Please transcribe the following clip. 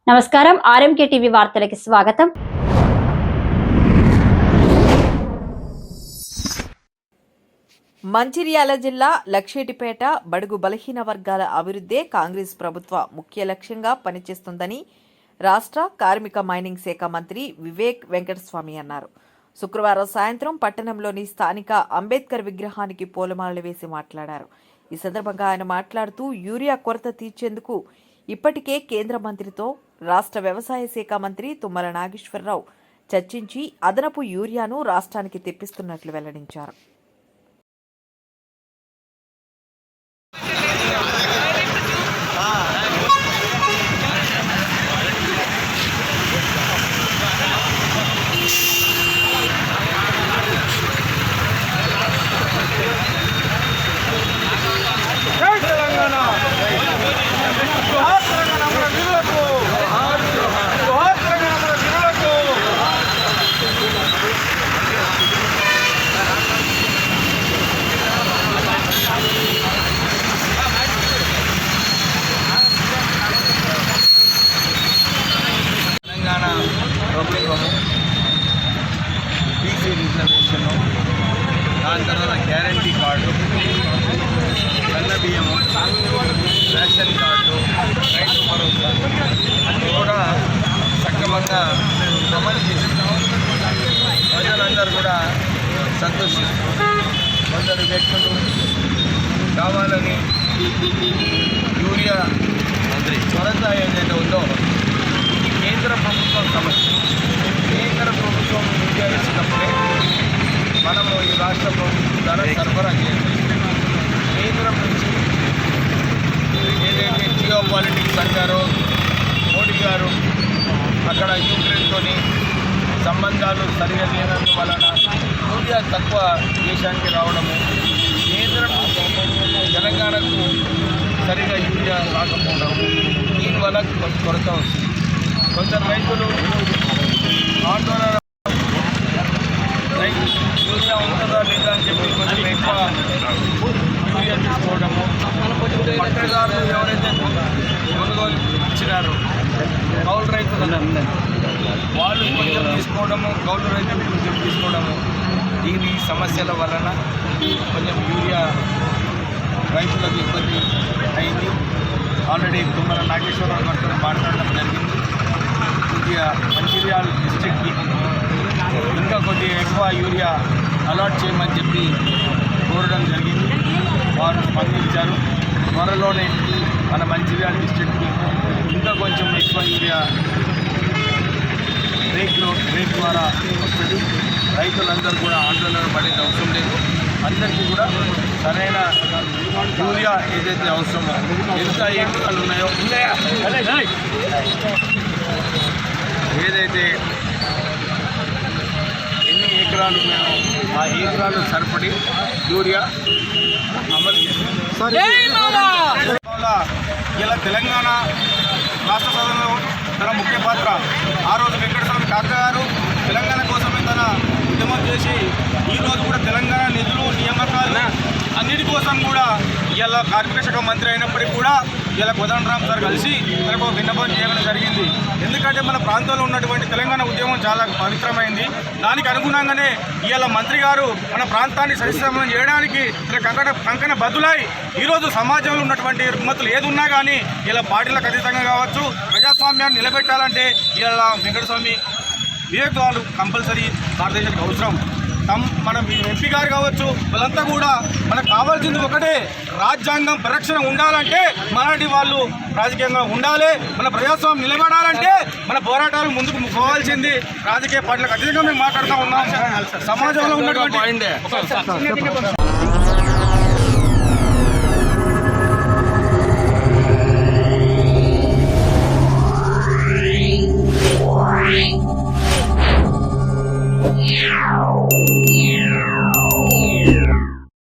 నమస్కారం RMK TV వార్తలకు స్వాగతం. మంచిర్యాల జిల్లా లక్షేటిపేట బడుగు బలహీన వర్గాల అభివృద్ధే కాంగ్రెస్ ప్రభుత్వ ముఖ్య లక్ష్యంగా పనిచేస్తుందని రాష్ట్ర కార్మిక మైనింగ్ శాఖ మంత్రి వివేక్ వెంకటస్వామి అన్నారు. శుక్రవారం సాయంత్రం పట్టణంలోని స్థానిక అంబేద్కర్ విగ్రహానికి పూలమాలలు వేసి మాట్లాడారు. ఈ సందర్భంగా ఆయన మాట్లాడుతూ యూరియా కొరత తీర్చేందుకు ఇప్పటికే కేంద్ర మంత్రితో రాష్ట్ర వ్యవసాయ శాఖ మంత్రి తుమ్మల నాగేశ్వరరావు చర్చించి అదనపు యూరియాను రాష్ట్రానికి తెప్పిస్తున్నట్లు వెల్లడించారు. ప్రభుత్వము బీసీ రిజర్వేషన్, దాని తర్వాత గ్యారంటీ కార్డు, సన్న బియ్యము, రేషన్ కార్డు, రైతు భరోసా అన్నీ కూడా సక్రమంగా అమలు చేస్తున్నాం. ప్రజలందరూ కూడా సంతోషిస్తారు. కొందరు వ్యక్తులు కావాలని యూరియా కొరత ఏదైతే ఉందో కేంద్ర ప్రభుత్వం సమస్య. కేంద్ర ప్రభుత్వం యూరియా ఇచ్చినప్పుడే మనము ఈ రాష్ట్ర ప్రభుత్వం ద్వారా సరఫరా చేయాలి. కేంద్రం నుంచి ఏదైతే జియో పాలిటిక్స్ అంటారో మోడీ గారు అక్కడ యూక్రెయిన్తో సంబంధాలు సరిగా లేనందువలన యూరియా తక్కువ దేశానికి రావడము, కేంద్రం తెలంగాణకు సరిగా యూరియా రాకపోవడము, దీనివల్ల కొరత వస్తుంది. కొందరు రైతులు ఆందోళన యూరియా ఉంటుందా లేదా అని చెప్పి కొంచెం ఎక్కువ యూరియా తీసుకోవడము, పట్టణదారులు ఎవరైతే కొనుగోలు ఇచ్చినారో కౌలు రైతులు వాళ్ళు కొంచెం తీసుకోవడము, కౌలు రైతులు కొంచెం తీసుకోవడము, ఈ సమస్యల వలన కొంచెం యూరియా రైతులకు ఇబ్బంది అయింది. ఆల్రెడీ తుమ్మల నాగేశ్వరరావు గారితో మాట్లాడడం జరిగింది. కొద్దిగా మంచిర్యాల డిస్ట్రిక్ట్కి ఇంకా కొద్దిగా ఎక్కువ యూరియా అలాట్ చేయమని చెప్పి కోరడం జరిగింది. వారు స్పందించారు. త్వరలోనే మన మంచిర్యాల డిస్ట్రిక్ట్కి ఇంకా కొంచెం ఎక్కువ యూరియా రేట్ ద్వారా వస్తుంది. రైతులందరూ కూడా ఆందోళన పడేది అవసరం లేదు. అందరికీ కూడా సరైన యూరియా ఏదైతే అవసరమో, ఎంత ఎకరాలు ఉన్నాయో, ఏదైతే ఎన్ని ఎకరాలు ఉన్నాయో ఆ ఎకరాలు సరిపడి యూరియా అమలు చేస్తారు. ఇలా తెలంగాణ రాష్ట్ర సభలో తన ముఖ్య పాత్ర ఆ రోజు వెంకటస్వామి కాక గారు తెలంగాణ కోసమే తన ఉద్యమం చేసి ఈరోజు కూడా తెలంగాణ నిధులు నియామకాలు అన్నిటి కోసం కూడా ఇలా కార్మిక శాఖ మంత్రి అయినప్పటికీ కూడా ఇలా కోదండరామ్ సార్ కలిసి తనకు విన్నపం చేయడం జరిగింది. ఎందుకంటే మన ప్రాంతంలో ఉన్నటువంటి తెలంగాణ ఉద్యమం చాలా పవిత్రమైంది. దానికి అనుగుణంగానే ఇవాళ మంత్రి గారు మన ప్రాంతాన్ని సరిసమం చేయడానికి కంకణ బద్దులై ఈరోజు సమాజంలో ఉన్నటువంటి రుగ్మతులు ఏది ఉన్నా కానీ ఇలా పార్టీలకు అతీతంగా కావచ్చు, ప్రజాస్వామ్యాన్ని నిలబెట్టాలంటే ఇలా వెంకటస్వామి వివేక్ వాళ్ళు కంపల్సరీ భారతదేశానికి అవసరం. మన ఎంపీ గారు కావచ్చు, వాళ్ళంతా కూడా మనకు కావాల్సింది ఒకటే, రాజ్యాంగం పరిరక్షణ ఉండాలంటే మనటి వాళ్ళు రాజకీయంగా ఉండాలి. మన ప్రజాస్వామ్యం నిలబడాలంటే మన పోరాటాలు ముందుకు పోవాల్సింది. రాజకీయ పార్టీలకు అతీతంగా మేము మాట్లాడుతూ ఉన్నాం. సమాజంలో ఉన్నటువంటి